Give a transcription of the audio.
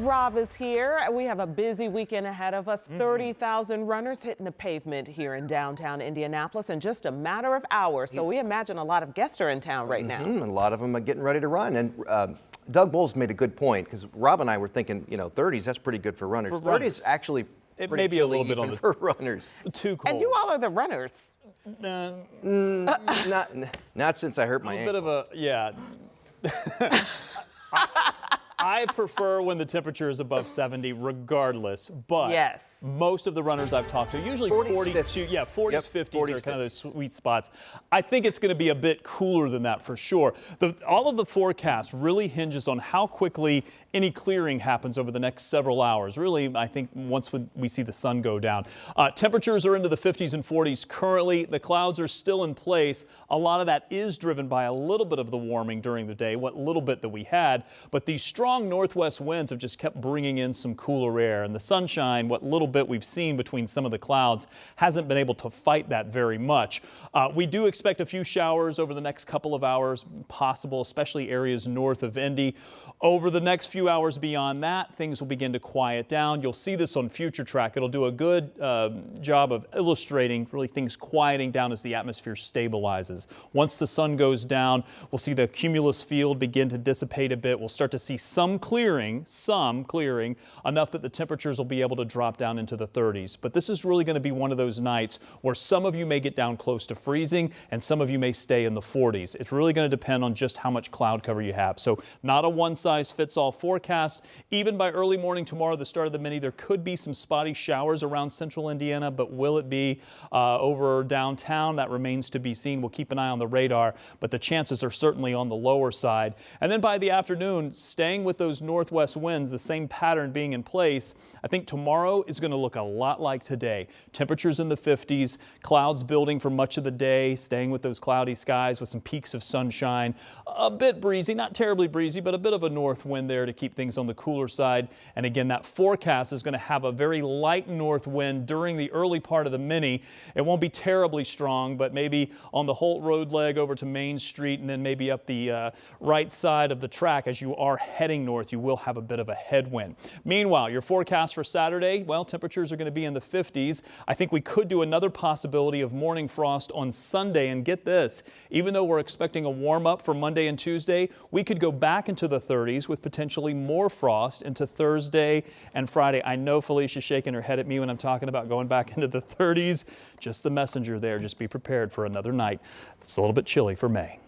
Robb is here. We have a busy weekend ahead of us. 30,000 runners hitting the pavement here in downtown Indianapolis in just a matter of hours. So we imagine a lot of guests are in town right now. And a lot of them are getting ready to run. And Doug Bowles made a good point, because Rob and I were thinking, 30s, that's pretty good for runners. 30s actually it may be a little bit on the for runners. Too cold. And you all are the runners. Not since I hurt my ankle. A bit of a, yeah. I prefer when the temperature is above 70 regardless, but yes, most of the runners I've talked to, usually 42, 50s. Yeah, 40s, yep, 50s 40s, are kind of those sweet spots. I think it's going to be a bit cooler than that for sure. All of the forecast really hinges on how quickly any clearing happens over the next several hours. Really, I think once we see the sun go down. Temperatures are into the 50s and 40s currently. The clouds are still in place. A lot of that is driven by a little bit of the warming during the day, what little bit that we had, but these strong northwest winds have just kept bringing in some cooler air, and the sunshine, what little bit we've seen between some of the clouds, hasn't been able to fight that very much. We do expect a few showers over the next couple of hours, possible, especially areas north of Indy. Over the next few hours beyond that, things will begin to quiet down. You'll see this on Future Track. It'll do a good job of illustrating really things quieting down as the atmosphere stabilizes. Once the sun goes down, we'll see the cumulus field begin to dissipate a bit. We'll start to see some clearing, enough that the temperatures will be able to drop down into the 30s. But this is really going to be one of those nights where some of you may get down close to freezing and some of you may stay in the 40s. It's really going to depend on just how much cloud cover you have. So not a one-size-fits-all forecast. Even by early morning tomorrow, the start of the mini, there could be some spotty showers around central Indiana, but will it be over downtown? That remains to be seen. We'll keep an eye on the radar, but the chances are certainly on the lower side. And then by the afternoon, staying with those northwest winds, the same pattern being in place, I think tomorrow is going to look a lot like today. Temperatures in the 50s, clouds building for much of the day, staying with those cloudy skies with some peaks of sunshine. A bit breezy, not terribly breezy, but a bit of a north wind there to keep things on the cooler side. And again, that forecast is going to have a very light north wind during the early part of the mini. It won't be terribly strong, but maybe on the Holt Road leg over to Main Street and then maybe up the right side of the track as you are heading north, you will have a bit of a headwind. Meanwhile, your forecast for Saturday, well, temperatures are going to be in the 50s. I think we could do another possibility of morning frost on Sunday, and get this, even though we're expecting a warm up for Monday and Tuesday, we could go back into the 30s with potentially more frost into Thursday and Friday. I know Felicia's shaking her head at me when I'm talking about going back into the 30s. Just the messenger there. Just be prepared for another night. It's a little bit chilly for May.